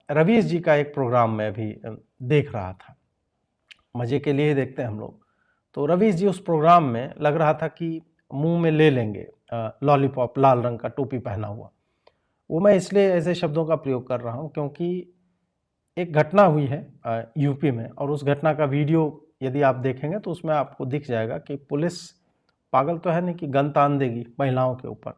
रवीश जी का एक प्रोग्राम मैं भी देख रहा था, मज़े के लिए ही देखते हैं हम लोग। तो रवीश जी उस प्रोग्राम में लग रहा था कि मुंह में ले लेंगे लॉलीपॉप, लाल रंग का टोपी पहना हुआ। वो मैं इसलिए ऐसे शब्दों का प्रयोग कर रहा हूँ क्योंकि एक घटना हुई है यूपी में, और उस घटना का वीडियो यदि आप देखेंगे तो उसमें आपको दिख जाएगा कि पुलिस पागल तो है नहीं कि गन तान देगी महिलाओं के ऊपर।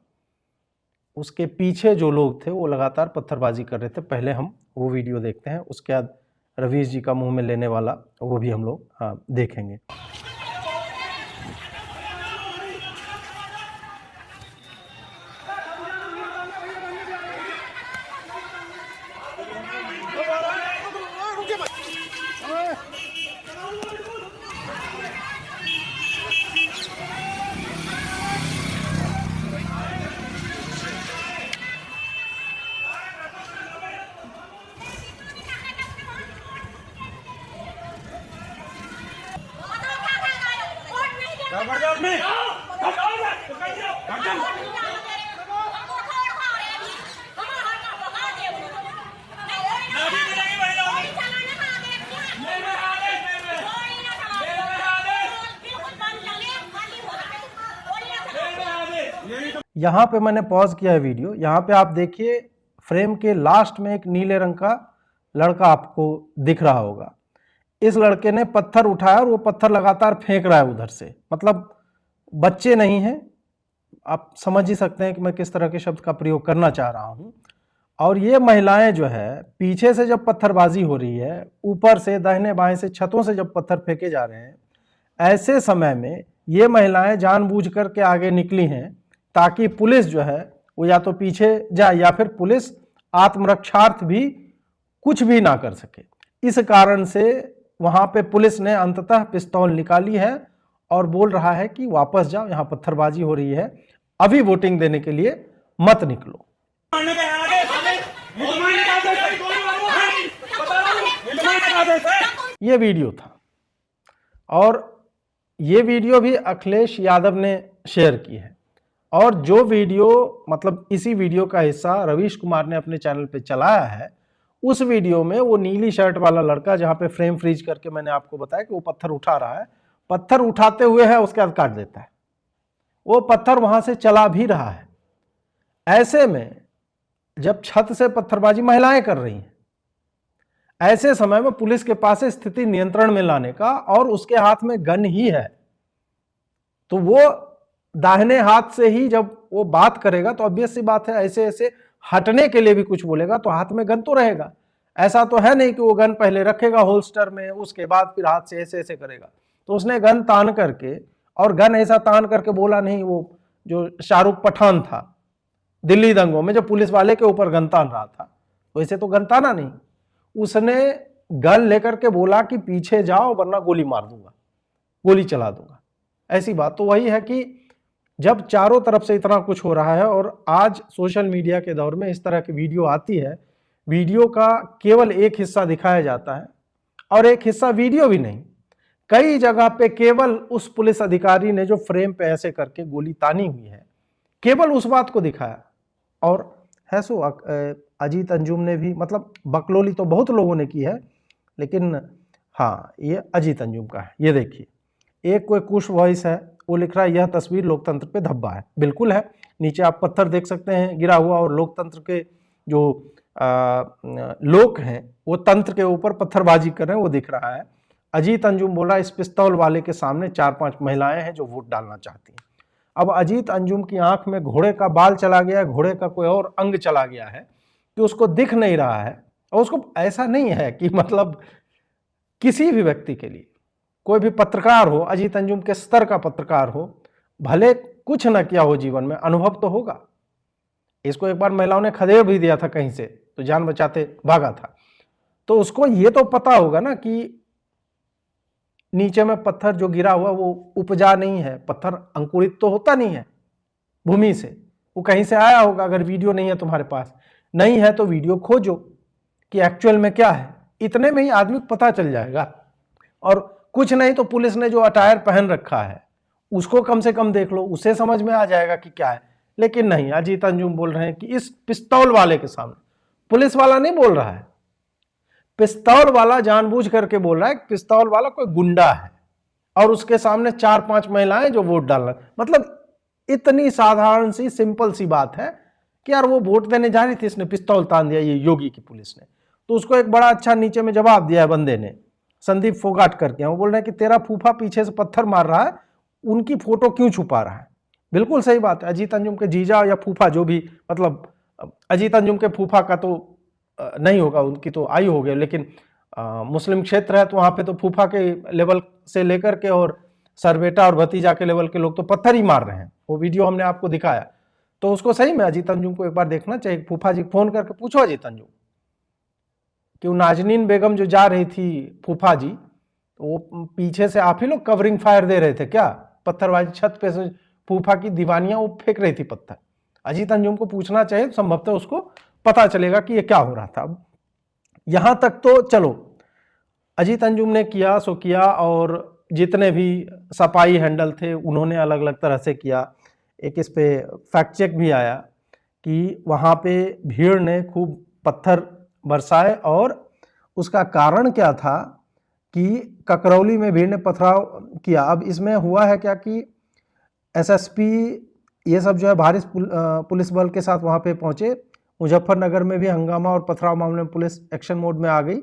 उसके पीछे जो लोग थे वो लगातार पत्थरबाजी कर रहे थे। पहले हम वो वीडियो देखते हैं, उसके बाद रवीश जी का मुंह में लेने वाला वो भी हम लोग देखेंगे। यहाँ पे मैंने पॉज किया है वीडियो। यहाँ पे आप देखिए फ्रेम के लास्ट में एक नीले रंग का लड़का आपको दिख रहा होगा। इस लड़के ने पत्थर उठाया और वो पत्थर लगातार फेंक रहा है उधर से। मतलब बच्चे नहीं हैं, आप समझ ही सकते हैं कि मैं किस तरह के शब्द का प्रयोग करना चाह रहा हूँ। और ये महिलाएं जो है पीछे से जब पत्थरबाजी हो रही है, ऊपर से दाहिने बाएं से छतों से जब पत्थर फेंके जा रहे हैं, ऐसे समय में ये महिलाएं जानबूझ कर के आगे निकली हैं ताकि पुलिस जो है वो या तो पीछे जाए या फिर पुलिस आत्मरक्षार्थ भी कुछ भी ना कर सके। इस कारण से वहां पे पुलिस ने अंततः पिस्तौल निकाली है और बोल रहा है कि वापस जाओ, यहाँ पत्थरबाजी हो रही है, अभी वोटिंग देने के लिए मत निकलो। ये वीडियो था और ये वीडियो भी अखिलेश यादव ने शेयर की है। और जो वीडियो मतलब इसी वीडियो का हिस्सा रवीश कुमार ने अपने चैनल पे चलाया है, उस वीडियो में वो नीली शर्ट वाला लड़का, जहां पे फ्रेम फ्रीज करके मैंने आपको बताया कि वो पत्थर उठा रहा है, पत्थर उठाते हुए है उसके बाद काट देता है। वो पत्थर वहां से चला भी रहा है। ऐसे में जब छत से पत्थरबाजी महिलाएं कर रही हैं, ऐसे समय में पुलिस के पास स्थिति नियंत्रण में लाने का और उसके हाथ में गन ही है, तो वो दाहिने हाथ से ही जब वो बात करेगा तो ऑब्वियस सी बात है ऐसे ऐसे हटने के लिए भी कुछ बोलेगा तो हाथ में गन तो रहेगा। ऐसा तो है नहीं कि वो गन पहले रखेगा होल्स्टर में, उसके बाद फिर हाथ से ऐसे ऐसे करेगा। तो उसने गन तान करके, और गन ऐसा तान करके बोला नहीं, वो जो शाहरुख पठान था दिल्ली दंगों में जो पुलिस वाले के ऊपर गन तान रहा था, वैसे तो गन ताना नहीं, उसने गन लेकर के बोला कि पीछे जाओ वरना गोली मार दूंगा, गोली चला दूंगा। ऐसी बात तो वही है कि जब चारों तरफ से इतना कुछ हो रहा है और आज सोशल मीडिया के दौर में इस तरह की वीडियो आती है, वीडियो का केवल एक हिस्सा दिखाया जाता है और एक हिस्सा वीडियो भी नहीं, कई जगह पे केवल उस पुलिस अधिकारी ने जो फ्रेम पे ऐसे करके गोली तानी हुई है, केवल उस बात को दिखाया। और है सो अजीत अंजुम ने भी, मतलब बकलोली तो बहुत लोगों ने की है, लेकिन हाँ ये अजीत अंजुम का है। ये देखिए, एक कोई कुश वॉइस है, वो लिख रहा है यह तस्वीर लोकतंत्र पे धब्बा है। बिल्कुल है, नीचे आप पत्थर देख सकते हैं गिरा हुआ, और लोकतंत्र के जो लोग हैं वो तंत्र के ऊपर पत्थरबाजी कर रहे हैं, वो दिख रहा है। अजीत अंजुम बोल रहा है इस पिस्तौल वाले के सामने 4-5 महिलाएं हैं जो वोट डालना चाहती हैं। अब अजीत अंजुम की आंख में घोड़े का बाल चला गया, घोड़े का कोई और अंग चला गया है कि उसको दिख नहीं रहा है। और उसको ऐसा नहीं है कि मतलब किसी भी व्यक्ति के लिए, कोई भी पत्रकार हो, अजीत अंजुम के स्तर का पत्रकार हो, भले कुछ न किया हो जीवन में, अनुभव तो होगा। इसको एक बार महिलाओं ने खदेड़ भी दिया था कहीं से, तो जान बचाते भागा था, तो उसको ये तो पता होगा ना कि नीचे में पत्थर जो गिरा हुआ वो उपजा नहीं है, पत्थर अंकुरित तो होता नहीं है भूमि से, वो कहीं से आया होगा। अगर वीडियो नहीं है तुम्हारे पास, नहीं है तो वीडियो खोजो कि एक्चुअल में क्या है, इतने में ही आदमी को पता चल जाएगा। और कुछ नहीं तो पुलिस ने जो अटायर पहन रखा है उसको कम से कम देख लो, उससे समझ में आ जाएगा कि क्या है। लेकिन नहीं, अजीत अंजुम बोल रहे हैं कि इस पिस्तौल वाले के सामने, पुलिस वाला नहीं बोल रहा है, पिस्तौल वाला जानबूझ करके बोल रहा है कि पिस्तौल वाला कोई गुंडा है और उसके सामने 4-5 महिलाएं जो वोट डालना, मतलब इतनी साधारण सी सिंपल सी बात है कि यार वो वोट देने जा रही थी, इसने पिस्तौल तान दिया ये योगी की पुलिस ने। तो उसको एक बड़ा अच्छा नीचे में जवाब दिया है बंदे ने, संदीप फोगाट करके, वो बोल रहे हैं कि तेरा फूफा पीछे से पत्थर मार रहा है, उनकी फोटो क्यों छुपा रहा है। बिल्कुल सही बात है। अजीत अंजुम के जीजा या फूफा जो भी, मतलब अजीत अंजुम के फूफा का तो नहीं होगा, उनकी तो आयु हो गई, लेकिन मुस्लिम क्षेत्र है तो वहां पे तो फूफा के लेवल से लेकर के और सर बेटा और भतीजा के लेवल के लोग तो पत्थर ही मार रहे हैं। वो वीडियो हमने आपको दिखाया। तो उसको सही में अजीत अंजुम को एक बार देखना चाहिए। फूफा जी फोन करके पूछो अजीत अंजुम कि नाजनीन बेगम जो जा रही थी फूफा जी, तो वो पीछे से आप ही लोग कवरिंग फायर दे रहे थे क्या? पत्थरबाजी छत पे से फूफा की दीवानियां वो फेंक रही थी पत्थर। अजीत अंजुम को पूछना चाहिए, संभवतः उसको पता चलेगा कि ये क्या हो रहा था। यहां तक तो चलो अजीत अंजुम ने किया सो किया, और जितने भी सफाई हैंडल थे उन्होंने अलग अलग तरह से किया। एक इस पे फैक्ट चेक भी आया कि वहां पे भीड़ ने खूब पत्थर बरसाए, और उसका कारण क्या था कि ककरौली में भीड़ ने पथराव किया। अब इसमें हुआ है क्या कि एसएसपी ये सब जो है भारी पुलिस बल के साथ वहां पे पहुंचे। मुजफ्फरनगर में भी हंगामा और पथराव मामले में पुलिस एक्शन मोड में आ गई,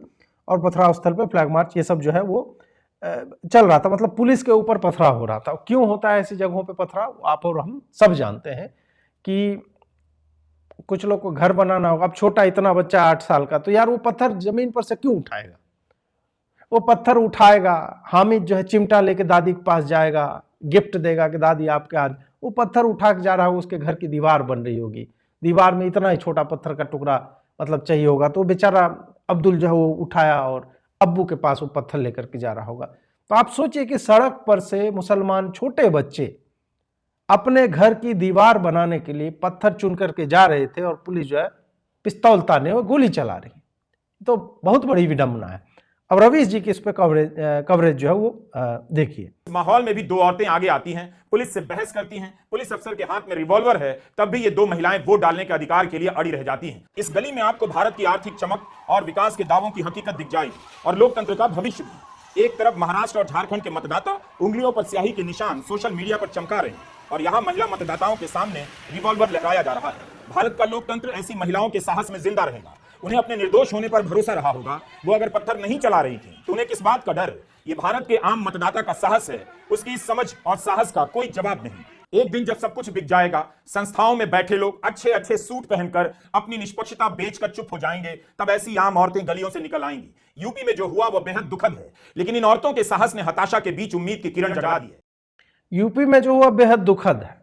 और पथराव स्थल पर फ्लैग मार्च ये सब जो है वो चल रहा था। मतलब पुलिस के ऊपर पथराव हो रहा था। क्यों होता है ऐसी जगहों पे पथराव, आप और हम सब जानते हैं कि कुछ लोग को घर बनाना होगा। अब छोटा इतना बच्चा 8 साल का, तो यार वो पत्थर जमीन पर से क्यों उठाएगा? वो पत्थर उठाएगा, हामिद जो है चिमटा लेके दादी के पास जाएगा, गिफ्ट देगा कि दादी आपके हाथ, वो पत्थर उठा के जा रहा होगा, उसके घर की दीवार बन रही होगी, दीवार में इतना ही छोटा पत्थर का टुकड़ा मतलब चाहिए होगा, तो बेचारा अब्दुल जो है वो उठाया और अब्बू के पास वो पत्थर लेकर के जा रहा होगा। तो आप सोचिए कि सड़क पर से मुसलमान छोटे बच्चे अपने घर की दीवार बनाने के लिए पत्थर चुन करके जा रहे थे, और पुलिस जो है पिस्तौल ताने और गोली चला रही। तो बहुत बड़ी विडंबना है। अब रवीश जी की इस पे कवरेज जो है वो देखिए। माहौल में भी दो औरतें आगे आती हैं, पुलिस से बहस करती हैं, पुलिस अफसर के हाथ में रिवॉल्वर है, तब भी ये दो महिलाएं वोट डालने के अधिकार के लिए अड़ी रह जाती हैं। इस गली में आपको भारत की आर्थिक चमक और विकास के दावों की हकीकत दिख जाएगी, और लोकतंत्र का भविष्य भी। एक तरफ महाराष्ट्र और झारखंड के मतदाता उंगलियों पर स्याही के निशान सोशल मीडिया पर चमका रहे हैं, और यहाँ महिला मतदाताओं के सामने रिवॉल्वर लहराया जा रहा है। भारत का लोकतंत्र ऐसी महिलाओं के साहस में जिंदा रहेगा। उन्हें अपने निर्दोष होने पर भरोसा रहा होगा। वो अगर पत्थर नहीं चला रही थी तो उन्हें किस बात का डर? ये भारत के आम मतदाता का साहस है, उसकी समझ और साहस का कोई जवाब नहीं। एक दिन जब सब कुछ बिक जाएगा, संस्थाओं में बैठे लोग अच्छे अच्छे सूट पहनकर अपनी निष्पक्षता बेचकर चुप हो जाएंगे, तब ऐसी आम औरतें गलियों से निकल आएंगी। यूपी में जो हुआ वो बेहद दुखद है, लेकिन इन औरतों के साहस ने हताशा के बीच उम्मीद की किरण जगा दी है। यूपी में जो हुआ बेहद दुखद है।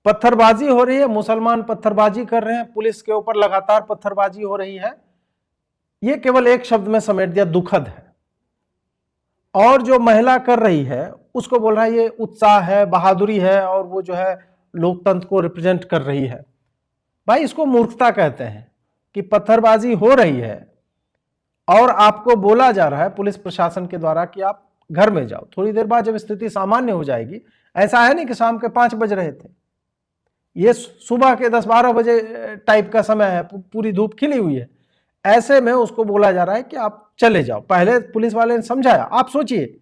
पत्थरबाजी हो रही है, मुसलमान पत्थरबाजी कर रहे हैं, पुलिस के ऊपर लगातार पत्थरबाजी हो रही है। ये केवल एक शब्द में समेट दिया, दुखद है। और जो महिला कर रही है उसको बोल रहा है ये उत्साह है, बहादुरी है, और वो जो है लोकतंत्र को रिप्रेजेंट कर रही है। भाई इसको मूर्खता कहते हैं कि पत्थरबाजी हो रही है और आपको बोला जा रहा है पुलिस प्रशासन के द्वारा कि आप घर में जाओ, थोड़ी देर बाद जब स्थिति सामान्य हो जाएगी। ऐसा है नहीं कि शाम के 5 बज रहे थे, ये सुबह के 10-12 बजे टाइप का समय है, पूरी धूप खिली हुई है। ऐसे में उसको बोला जा रहा है कि आप चले जाओ। पहले पुलिस वाले ने समझाया। आप सोचिए,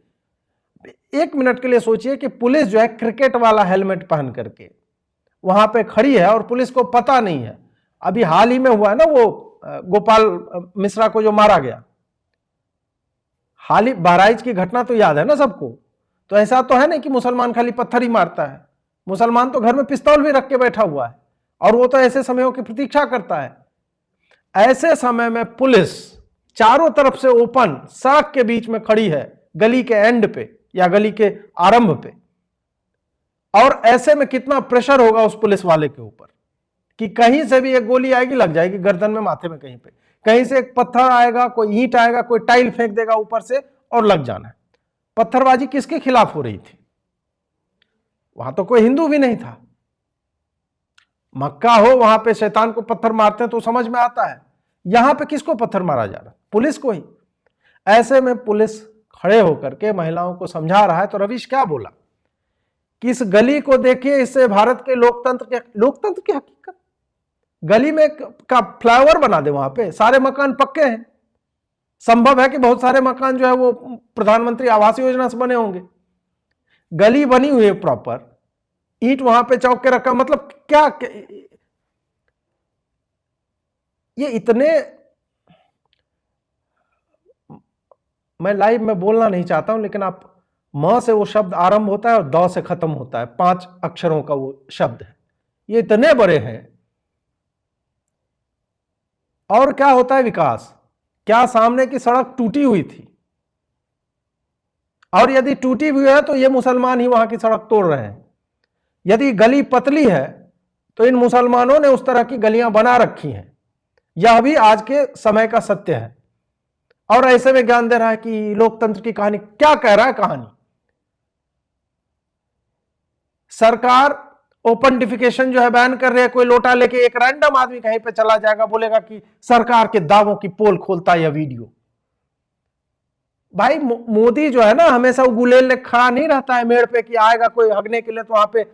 1 मिनट के लिए सोचिए कि पुलिस जो है क्रिकेट वाला हेलमेट पहन करके वहां पे खड़ी है और पुलिस को पता नहीं है। अभी हाल ही में हुआ है ना वो गोपाल मिश्रा को जो मारा गया, हाल ही बहराइच की घटना तो याद है ना सबको। तो ऐसा तो है नहीं कि मुसलमान खाली पत्थर ही मारता है, मुसलमान तो घर में पिस्तौल भी रख के बैठा हुआ है, और वो तो ऐसे समयों की प्रतीक्षा करता है। ऐसे समय में पुलिस चारों तरफ से ओपन सड़क के बीच में खड़ी है, गली के एंड पे या गली के आरंभ पे, और ऐसे में कितना प्रेशर होगा उस पुलिस वाले के ऊपर कि कहीं से भी एक गोली आएगी, लग जाएगी गर्दन में, माथे में, कहीं पे, कहीं से एक पत्थर आएगा, कोई ईंट आएगा, कोई टाइल फेंक देगा ऊपर से और लग जाना है। पत्थरबाजी किसके खिलाफ हो रही थी? वहां तो कोई हिंदू भी नहीं था। मक्का हो, वहां पे शैतान को पत्थर मारते हैं तो समझ में आता है। यहां पे किसको पत्थर मारा जा रहा? पुलिस को ही। ऐसे में पुलिस खड़े होकर के महिलाओं को समझा रहा है। तो रवीश क्या बोला कि इस गली को देखिए, इससे भारत के लोकतंत्र की हकीकत। गली में का फ्लाईओवर बना दे, वहां पे सारे मकान पक्के हैं, संभव है कि बहुत सारे मकान जो है वो प्रधानमंत्री आवास योजना से बने होंगे। गली बनी हुई है प्रॉपर, ईंट वहां पे चौक के रखा, मतलब क्या ये इतने, मैं लाइव में बोलना नहीं चाहता हूं, लेकिन आप म से वो शब्द आरंभ होता है और द से खत्म होता है, 5 अक्षरों का वो शब्द है, ये इतने बड़े हैं। और क्या होता है विकास? क्या सामने की सड़क टूटी हुई थी? और यदि टूटी हुई है तो ये मुसलमान ही वहां की सड़क तोड़ रहे हैं। यदि गली पतली है तो इन मुसलमानों ने उस तरह की गलियां बना रखी हैं। यह भी आज के समय का सत्य है। और ऐसे में ज्ञान दे रहा है कि लोकतंत्र की कहानी, क्या कह रहा है कहानी? सरकार ओपन डिफिकेशन जो है बैन कर रही है। कोई लोटा लेके एक रैंडम आदमी कहीं पे चला जाएगा, बोलेगा कि सरकार के दावों की पोल खोलता है यह वीडियो। भाई मोदी जो है ना, हमेशा गुलेल खड़ा नहीं रहता है मेड़ पे कि आएगा कोई हगने के लिए तो वहां पे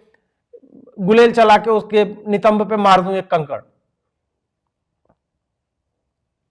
गुलेल चला के उसके नितंब पे मार दूं एक कंकड़।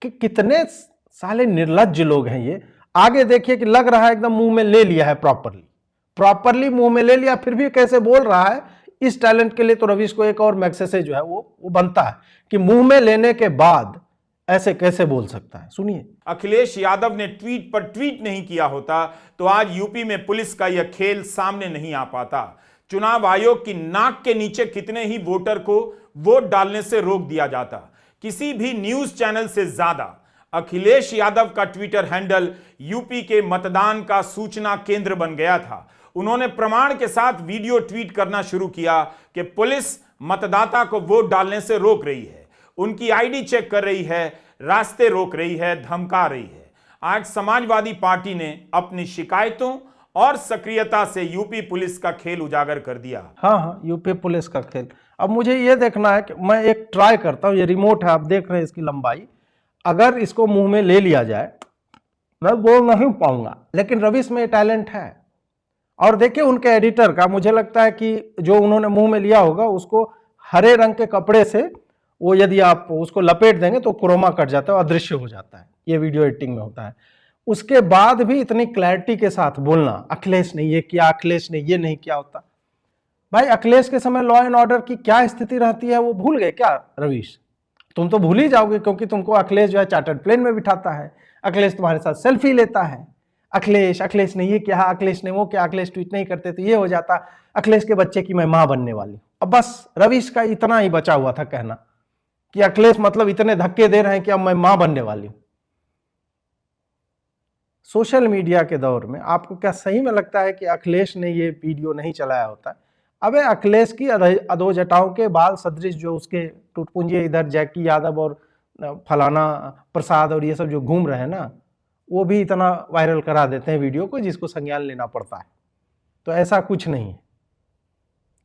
कि कितने साले निर्लज्ज लोग हैं ये। आगे देखिए कि लग रहा है एकदम मुंह में ले लिया है, प्रॉपरली मुंह में ले लिया, फिर भी कैसे बोल रहा है। इस टैलेंट के लिए तो रवीश को एक और मैग्सेसे जो है वो बनता है कि मुंह में लेने के बाद ऐसे कैसे बोल सकता है। सुनिए। अखिलेश यादव ने ट्वीट पर ट्वीट नहीं किया होता तो आज यूपी में पुलिस का यह खेल सामने नहीं आ पाता। चुनाव आयोग की नाक के नीचे कितने ही वोटर को वोट डालने से रोक दिया जाता। किसी भी न्यूज चैनल से ज्यादा अखिलेश यादव का ट्विटर हैंडल यूपी के मतदान का सूचना केंद्र बन गया था। उन्होंने प्रमाण के साथ वीडियो ट्वीट करना शुरू किया कि पुलिस मतदाता को वोट डालने से रोक रही है, उनकी आईडी चेक कर रही है, रास्ते रोक रही है, धमका रही है। आज समाजवादी पार्टी ने अपनी शिकायतों और सक्रियता से यूपी पुलिस का खेल उजागर कर दिया। हाँ, यूपी पुलिस का खेल। अब मुझे यह देखना है कि मैं एक ट्राई करता हूं, ये रिमोट है, आप देख रहे हैं इसकी लंबाई। अगर इसको मुंह में ले लिया जाए, मैं बोल नहीं पाऊंगा, लेकिन रवीश में टैलेंट है। और देखिए उनके एडिटर का, मुझे लगता है कि जो उन्होंने मुंह में लिया होगा उसको हरे रंग के कपड़े से वो यदि आप उसको लपेट देंगे तो क्रोमा कट जाता है, अदृश्य हो जाता है। ये वीडियो एडिटिंग में होता है। उसके बाद भी इतनी क्लैरिटी के साथ बोलना, अखिलेश ने ये किया, अखिलेश ने ये नहीं किया होता। भाई अखिलेश के समय लॉ एंड ऑर्डर की क्या स्थिति रहती है वो भूल गए क्या रवीश? तुम तो भूल ही जाओगे, क्योंकि तुमको अखिलेश जो है चार्टर्ड प्लेन में बिठाता है, अखिलेश तुम्हारे साथ सेल्फी लेता है। अखिलेश ने ये किया, अखिलेश ने वो किया, अखिलेश ट्वीट नहीं करते तो ये हो जाता, अखिलेश के बच्चे की मैं मां बनने वाली। अब बस रवीश का इतना ही बचा हुआ था कहना कि अखिलेश मतलब इतने धक्के दे रहे हैं कि अब मैं मां बनने वाली हूं। सोशल मीडिया के दौर में आपको क्या सही में लगता है कि अखिलेश ने ये वीडियो नहीं चलाया होता? अबे अखिलेश की अधोजटाओं के बाल सदृश जो उसके टुटपुंजे इधर जैकी यादव और फलाना प्रसाद और ये सब जो घूम रहे हैं ना, वो भी इतना वायरल करा देते हैं वीडियो को जिसको संज्ञान लेना पड़ता है। तो ऐसा कुछ नहीं है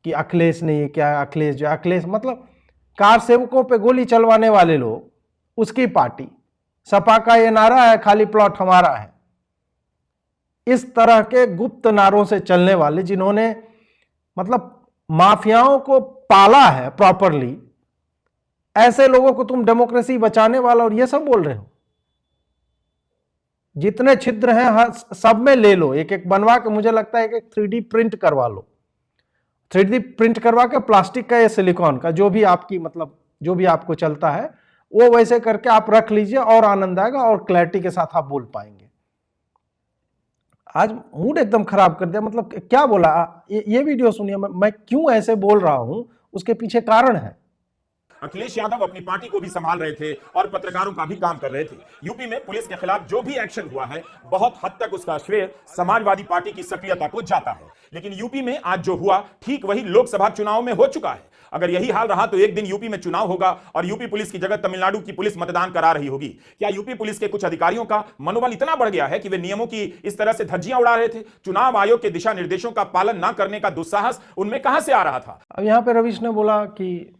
कि अखिलेश ने ये क्या, अखिलेश मतलब कार सेवकों पे गोली चलवाने वाले लोग, उसकी पार्टी, सपा का ये नारा है खाली प्लॉट हमारा है। इस तरह के गुप्त नारों से चलने वाले, जिन्होंने मतलब माफियाओं को पाला है प्रॉपरली, ऐसे लोगों को तुम डेमोक्रेसी बचाने वाला और ये सब बोल रहे हो? जितने छिद्र हैं सब में ले लो, एक एक बनवा के, मुझे लगता है एक 3D प्रिंट करवा लो, 3D प्रिंट करवा के प्लास्टिक का या सिलिकॉन का, जो भी आपकी मतलब जो भी आपको चलता है वो वैसे करके आप रख लीजिए और आनंद आएगा और क्लैरिटी के साथ आप बोल पाएंगे। आज मूड एकदम खराब कर दिया। मतलब क्या बोला ये वीडियो सुनिए, मैं क्यों ऐसे बोल रहा हूं उसके पीछे कारण है। अखिलेश यादव अपनी पार्टी को भी संभाल रहे थे और पत्रकारों का भी काम कर रहे थे। यूपी में पुलिस के खिलाफ जो भी एक्शन हुआ है बहुत हद तक उसका श्रेय समाजवादी पार्टी की सक्रियता को जाता है। लेकिन यूपी में आज जो हुआ ठीक वही लोकसभा चुनाव में हो चुका है। अगर यही हाल रहा तो एक दिन यूपी में चुनाव होगा और यूपी पुलिस की जगह तमिलनाडु की पुलिस मतदान करा रही होगी। क्या यूपी पुलिस के कुछ अधिकारियों का मनोबल इतना बढ़ गया है कि वे नियमों की इस तरह से धज्जियां उड़ा रहे थे? चुनाव आयोग के दिशा निर्देशों का पालन न करने का दुस्साहस उनमें कहां से आ रहा था? अब यहां पे रवीश ने बोला कि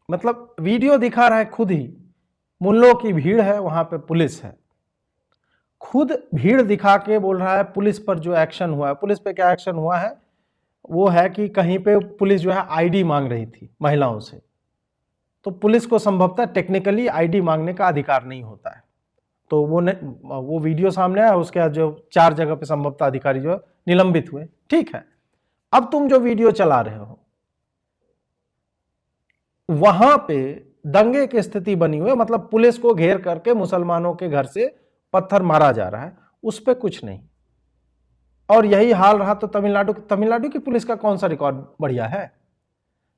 मतलब वीडियो दिखा रहा है खुद ही, मुल्लों की भीड़ है, वहां पे पुलिस है। खुद भीड़ दिखा के बोल रहा है पुलिस पर जो एक्शन हुआ है। पुलिस पे क्या एक्शन हुआ है? वो है कि कहीं पे पुलिस जो है आईडी मांग रही थी महिलाओं से, तो पुलिस को संभवतः टेक्निकली आईडी मांगने का अधिकार नहीं होता है। तो वो वीडियो सामने आया, उसके बाद जो 4 जगह पे संभवतः अधिकारी जो निलंबित हुए। ठीक है, अब तुम जो वीडियो चला रहे हो वहां पे दंगे की स्थिति बनी हुई है, मतलब पुलिस को घेर करके मुसलमानों के घर से पत्थर मारा जा रहा है, उस पर कुछ नहीं। और यही हाल रहा तो तमिलनाडु की पुलिस का कौन सा रिकॉर्ड बढ़िया है?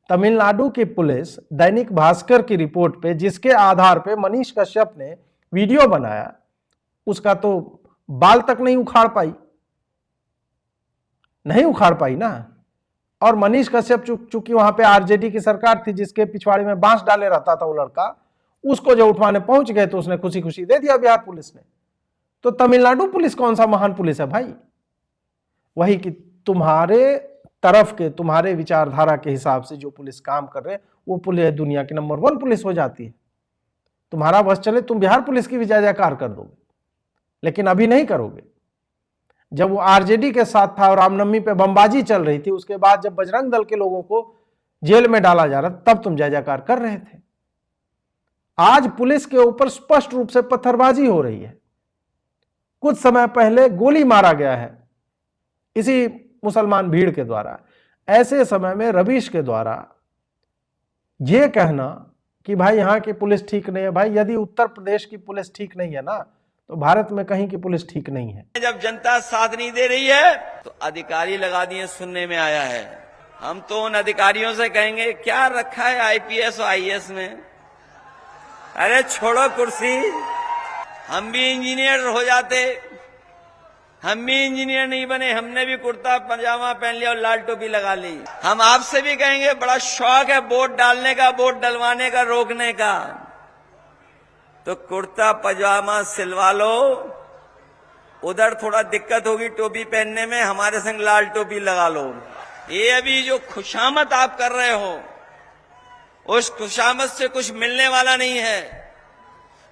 तमिलनाडु की पुलिस दैनिक भास्कर की रिपोर्ट पे, जिसके आधार पे मनीष कश्यप ने वीडियो बनाया, उसका तो बाल तक नहीं उखाड़ पाई ना। और मनीष कश्यप चूंकि वहां पे आरजेडी की सरकार थी, जिसके पिछवाड़े में बांस डाले रहता था वो लड़का, उसको जो उठवाने पहुंच गए तो उसने खुशी खुशी दे दिया बिहार पुलिस ने। तो तमिलनाडु पुलिस कौन सा महान पुलिस है भाई? वही कि तुम्हारे तरफ के, तुम्हारे विचारधारा के हिसाब से जो पुलिस काम कर रहे हैं, वो पुलिस दुनिया की नंबर 1 पुलिस हो जाती है। तुम्हारा बस चले, तुम बिहार पुलिस की भी जय जयकार कर दोगे, लेकिन अभी नहीं करोगे। जब वो आरजेडी के साथ था और रामनवमी पे बमबाजी चल रही थी, उसके बाद जब बजरंग दल के लोगों को जेल में डाला जा रहा था, तब तुम जय जयकार कर रहे थे। आज पुलिस के ऊपर स्पष्ट रूप से पत्थरबाजी हो रही है। कुछ समय पहले गोली मारा गया है इसी मुसलमान भीड़ के द्वारा। ऐसे समय में रवीश के द्वारा यह कहना कि भाई यहां की पुलिस ठीक नहीं है, भाई यदि उत्तर प्रदेश की पुलिस ठीक नहीं है ना, तो भारत में कहीं की पुलिस ठीक नहीं है। जब जनता साथ नहीं दे रही है तो अधिकारी लगा दिए, सुनने में आया है। हम तो उन अधिकारियों से कहेंगे, क्या रखा है आईपीएस और आईएएस में? अरे छोड़ो कुर्सी, हम भी इंजीनियर हो जाते। हम भी इंजीनियर नहीं बने, हमने भी कुर्ता पजामा पहन लिया और लाल टोपी लगा ली। हम आपसे भी कहेंगे, बड़ा शौक है वोट डालने का, वोट डलवाने का, रोकने का, तो कुर्ता पजामा सिलवा लो। उधर थोड़ा दिक्कत होगी टोपी पहनने में, हमारे संग लाल टोपी लगा लो। ये अभी जो खुशामद आप कर रहे हो, उस खुशामद से कुछ मिलने वाला नहीं है,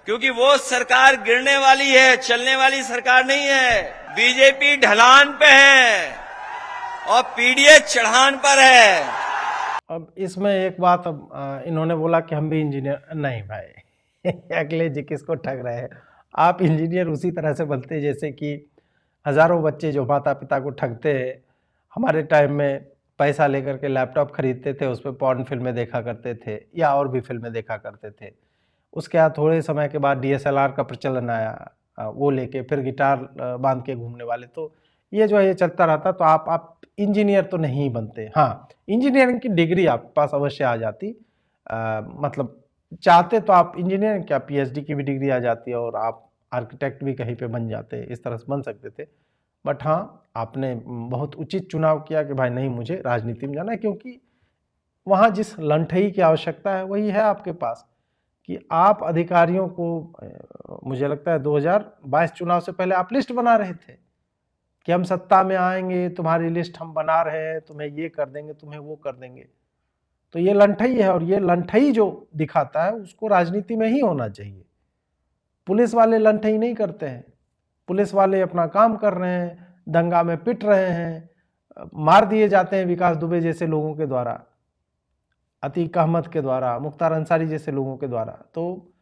क्योंकि वो सरकार गिरने वाली है, चलने वाली सरकार नहीं है। बीजेपी ढलान पे है और पीडीए चढ़ान पर है। अब इसमें एक बात, इन्होंने बोला कि हम भी इंजीनियर नहीं भाई अगले जी किसको ठग रहे हैं आप? इंजीनियर उसी तरह से बनते हैं जैसे कि हजारों बच्चे जो माता पिता को ठगते हैं। हमारे टाइम में पैसा लेकर के लैपटॉप खरीदते थे, उस पर पॉर्न फिल्में देखा करते थे या और भी फिल्में देखा करते थे। उसके बाद थोड़े समय के बाद डीएसएलआर का प्रचलन आया, वो लेके फिर गिटार बांध के घूमने वाले। तो ये जो है ये चलता रहता। तो आप इंजीनियर तो नहीं बनते। हाँ, इंजीनियरिंग की डिग्री आपके पास अवश्य आ जाती, मतलब चाहते तो आप इंजीनियरिंग क्या पीएचडी की भी डिग्री आ जाती है और आप आर्किटेक्ट भी कहीं पे बन जाते, इस तरह से बन सकते थे। बट हाँ, आपने बहुत उचित चुनाव किया कि भाई नहीं, मुझे राजनीति में जाना है, क्योंकि वहाँ जिस लंठई की आवश्यकता है वही है आपके पास। कि आप अधिकारियों को, मुझे लगता है 2022 चुनाव से पहले आप लिस्ट बना रहे थे कि हम सत्ता में आएंगे, तुम्हारी लिस्ट हम बना रहे हैं, तुम्हें ये कर देंगे, तुम्हें वो कर देंगे। तो ये लंठई है, और ये लंठई जो दिखाता है उसको राजनीति में ही होना चाहिए। पुलिस वाले लंठई नहीं करते हैं, पुलिस वाले अपना काम कर रहे हैं, दंगा में पिट रहे हैं, मार दिए जाते हैं विकास दुबे जैसे लोगों के द्वारा, अतीक अहमद के द्वारा, मुख्तार अंसारी जैसे लोगों के द्वारा। तो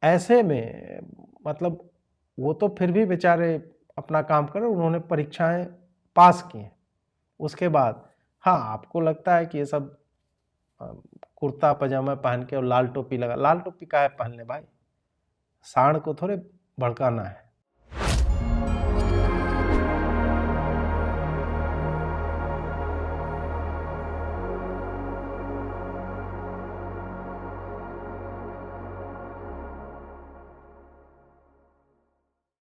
ऐसे में मतलब वो तो फिर भी बेचारे अपना काम कर रहे, उन्होंने परीक्षाएं पास की हैं। उसके बाद हाँ, आपको लगता है कि ये सब कुर्ता पजामा पहन के और लाल टोपी लगा, लाल टोपी काहे पहनने भाई? सांड को थोड़े भड़काना है।